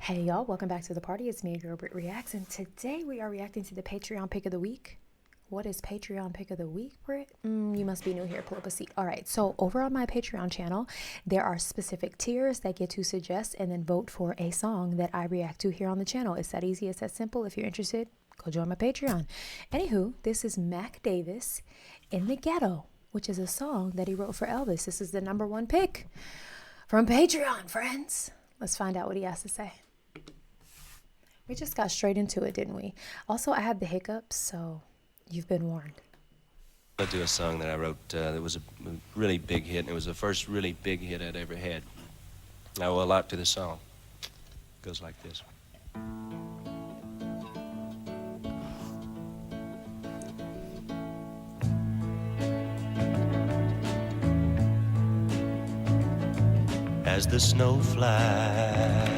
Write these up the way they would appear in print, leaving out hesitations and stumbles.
Hey y'all, welcome back to the party. It's me, your girl BrittReacts, and today we are reacting to the Patreon pick of the week. What is Patreon pick of the week, Britt? You must be new here. Pull up a seat. All right, so over on my Patreon channel, there are specific tiers that get to suggest and then vote for a song that I react to here on the channel. It's that easy. It's that simple. If you're interested, go join my Patreon. Anywho, this is Mac Davis in the Ghetto, which is a song that he wrote for Elvis. This is the #1 pick from Patreon, friends. Let's find out what he has to say. We just got straight into it, didn't we? Also, I had the hiccups, so you've been warned. I'll do a song that I wrote that was a really big hit, and it was the first really big hit I'd ever had. I owe a lot to the song. It goes like this. As the snow flies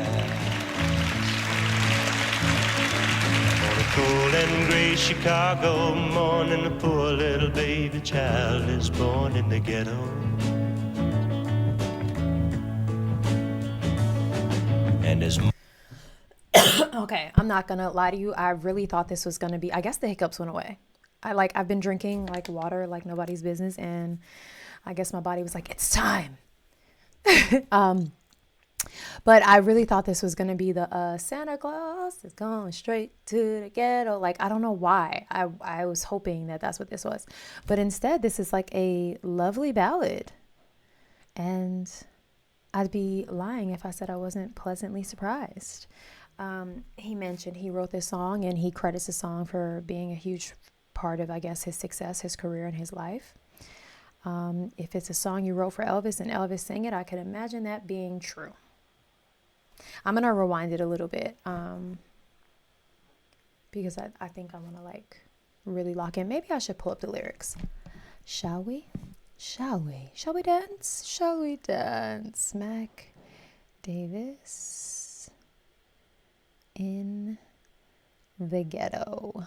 on a cold and gray Chicago morning, a poor little baby child is born in the ghetto. And his Okay, I'm not gonna lie to you. I really thought this was gonna be, I guess the hiccups went away. I've been drinking like water like nobody's business, and I guess my body was like, it's time. But I really thought this was going to be the Santa Claus is going straight to the ghetto. Like, I don't know why. I was hoping that that's what this was. But instead, this is like a lovely ballad. And I'd be lying if I said I wasn't pleasantly surprised. He mentioned he wrote this song, and he credits the song for being a huge part of, I guess, his success, his career, and his life. If it's a song you wrote for Elvis and Elvis sang it, I could imagine that being true. I'm going to rewind it a little bit because I think I want to like really lock in. Maybe I should pull up the lyrics. Shall we? Shall we? Shall we dance? Shall we dance? Mac Davis in the Ghetto.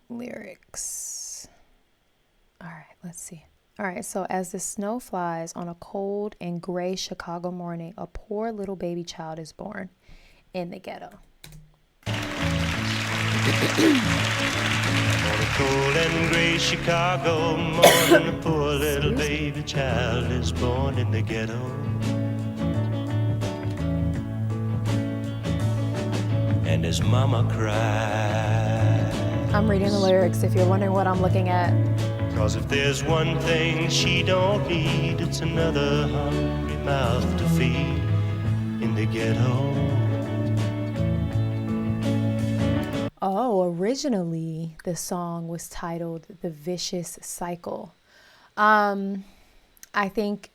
Lyrics. All right, let's see. All right, so as the snow flies on a cold and gray Chicago morning, a poor little baby child is born in the ghetto. On a cold and gray Chicago morning, a poor little baby child is born in the ghetto. And his mama cried. I'm reading the lyrics if you're wondering what I'm looking at. 'Cause if there's one thing she don't need, it's another hungry mouth to feed in the ghetto. Oh, originally the song was titled The Vicious Cycle. I think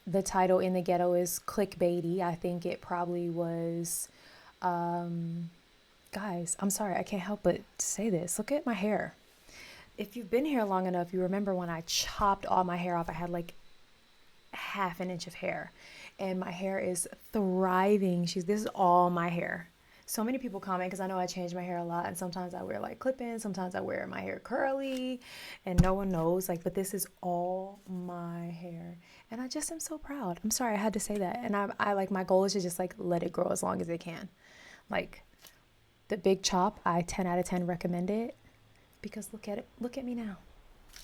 the title In the Ghetto is clickbaity. I think it probably was, guys, I'm sorry, I can't help but say this. Look at my hair. If you've been here long enough, you remember when I chopped all my hair off, I had like half an inch of hair, and my hair is thriving. This is all my hair. So many people comment because I know I change my hair a lot, and sometimes I wear like clip-ins, sometimes I wear my hair curly, and no one knows, like, but this is all my hair, and I just am so proud. I'm sorry I had to say that, and I like, my goal is to just like let it grow as long as it can. Like the big chop, I 10 out of 10 recommend it. Because look at me now.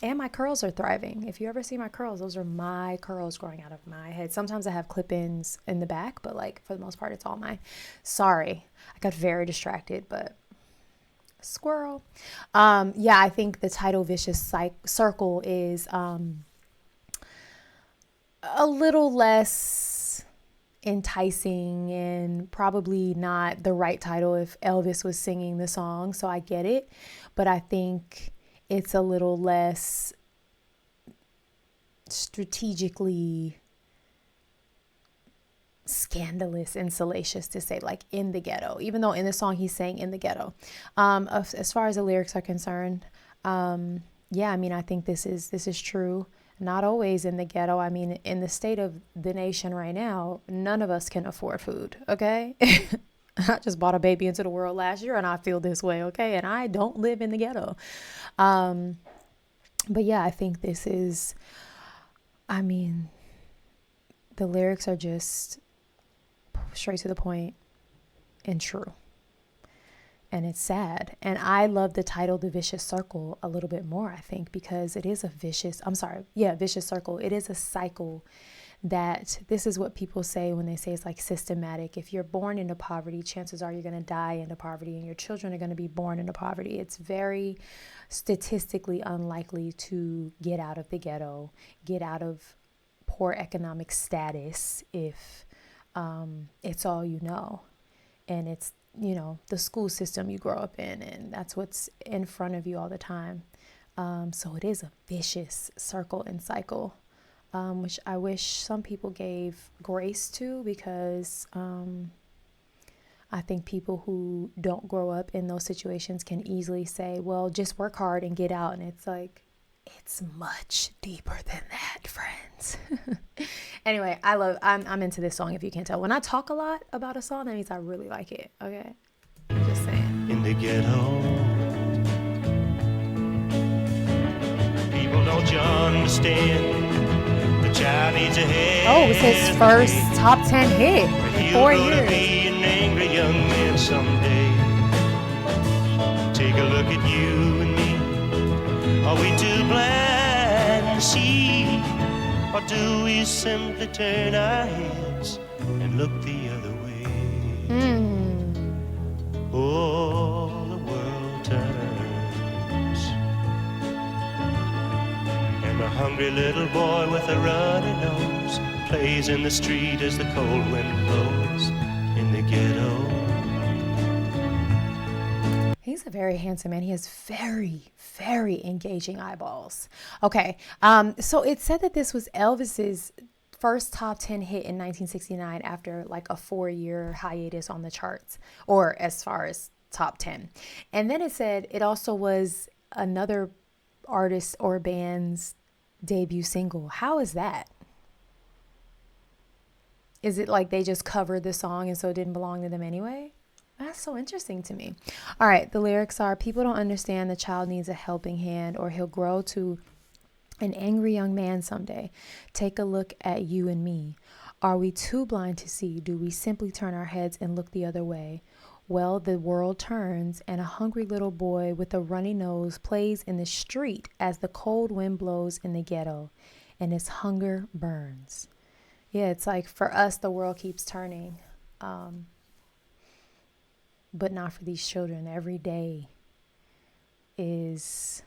And my curls are thriving. If you ever see my curls, those are my curls growing out of my head. Sometimes I have clip-ins in the back, but like for the most part, it's all mine. Sorry, I got very distracted, but squirrel. Yeah, I think the title Vicious Circle is a little less enticing and probably not the right title if Elvis was singing the song, so I get it, but I think it's a little less strategically scandalous and salacious to say like in the ghetto, even though in the song he's saying in the ghetto. As far as the lyrics are concerned, yeah, I mean, I think this is true. Not always in the ghetto. I mean, in the state of the nation right now, none of us can afford food, okay? I just brought a baby into the world last year, and I feel this way, okay? And I don't live in the ghetto. But yeah, I think this is, I mean, the lyrics are just straight to the point, and true. And it's sad. And I love the title, The Vicious Circle, a little bit more, I think, because it is a vicious circle. It is a cycle that this is what people say when they say it's like systematic. If you're born into poverty, chances are you're going to die into poverty, and your children are going to be born into poverty. It's very statistically unlikely to get out of the ghetto, get out of poor economic status if it's all you know. And it's, the school system you grow up in, and that's what's in front of you all the time. So it is a vicious circle and cycle, which I wish some people gave grace to, because I think people who don't grow up in those situations can easily say, well, just work hard and get out. And it's like, it's much deeper than that, friends. Anyway, I'm into this song, if you can't tell. When I talk a lot about a song, that means I really like it, okay? I'm just saying. In the ghetto, people, don't you understand? The child needs a head. Oh, it's his first top 10 hit in 4 years. Be an angry young man someday. Take a look at you and me. Are we too blind to see? Or do we simply turn our heads and look the other way? Oh, the world turns, and a hungry little boy with a runny nose plays in the street as the cold wind blows in the ghetto. He's a very handsome man. He has very, very engaging eyeballs. Okay, so it said that this was Elvis's first top 10 hit in 1969 after like a 4-year hiatus on the charts, or as far as top 10. And then it said it also was another artist or band's debut single. How is that? Is it like they just covered the song and so it didn't belong to them anyway? That's so interesting to me. All right, the lyrics are, people don't understand the child needs a helping hand, or he'll grow to an angry young man someday. Take a look at you and me. Are we too blind to see? Do we simply turn our heads and look the other way? Well, the world turns, and a hungry little boy with a runny nose plays in the street as the cold wind blows in the ghetto, and his hunger burns. Yeah, it's like for us, the world keeps turning. But not for these children. Every day is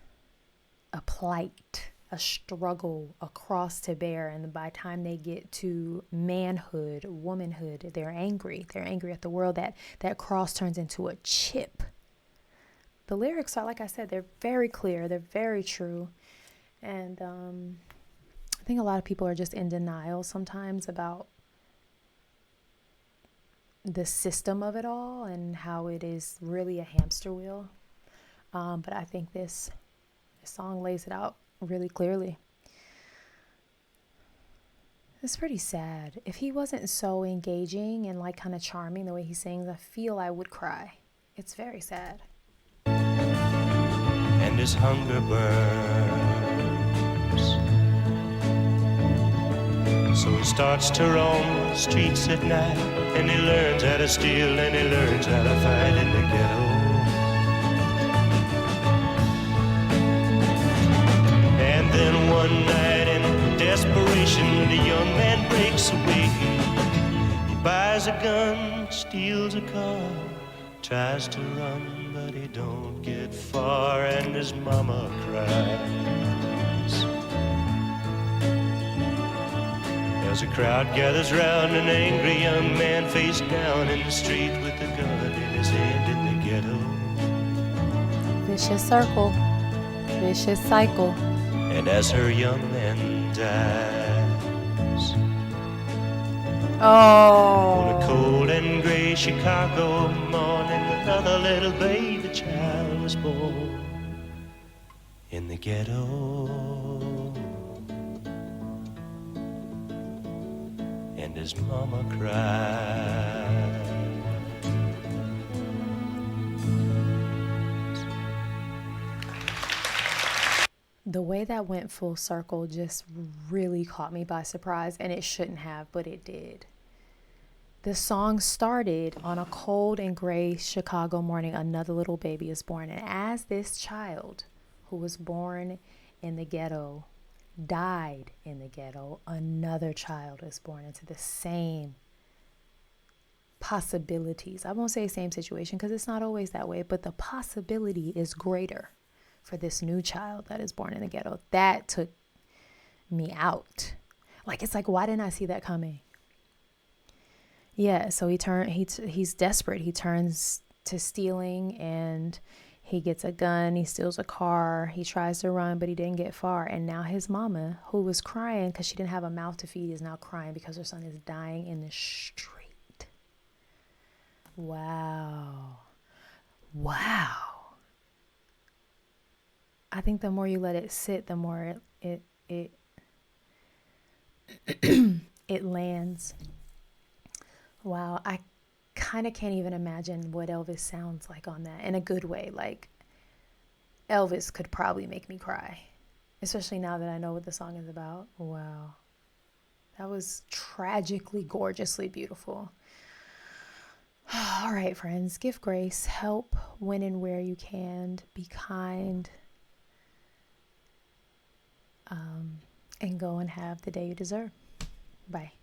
a plight, a struggle, a cross to bear. And by the time they get to manhood, womanhood, they're angry. They're angry at the world. That cross turns into a chip. The lyrics are, like I said, they're very clear. They're very true. And I think a lot of people are just in denial sometimes about the system of it all and how it is really a hamster wheel. But I think this song lays it out really clearly. It's pretty sad. If he wasn't so engaging and like kind of charming the way he sings, I feel I would cry. It's very sad. And his hunger burns, so he starts to roam the streets at night, and he learns how to steal, and he learns how to fight in the ghetto. And then one night in desperation, the young man breaks away. He buys a gun, steals a car, tries to run, but he don't get far, and his mama cries. As a crowd gathers round, an angry young man face down in the street with a gun in his hand in the ghetto. Vicious circle, vicious cycle. And as her young man dies, on a cold and gray Chicago morning, another little baby child was born in the ghetto. And his mama cried. The way that went full circle just really caught me by surprise, and it shouldn't have, but it did. The song started on a cold and gray Chicago morning. Another little baby is born. And as this child who was born in the ghetto died in the ghetto, another child is born into the same possibilities. I won't say same situation because it's not always that way, but the possibility is greater for this new child that is born in the ghetto. That took me out. Like, it's like, why didn't I see that coming? Yeah, so he's desperate. He turns to stealing and he gets a gun, he steals a car, he tries to run, but he didn't get far. And now his mama, who was crying because she didn't have a mouth to feed, is now crying because her son is dying in the street. Wow. I think the more you let it sit, the more it it lands. Wow, I kind of can't even imagine what Elvis sounds like on that in a good way. Like, Elvis could probably make me cry, especially now that I know what the song is about. Wow. That was tragically, gorgeously beautiful. All right, friends, give grace, help when and where you can, be kind, and go and have the day you deserve. Bye.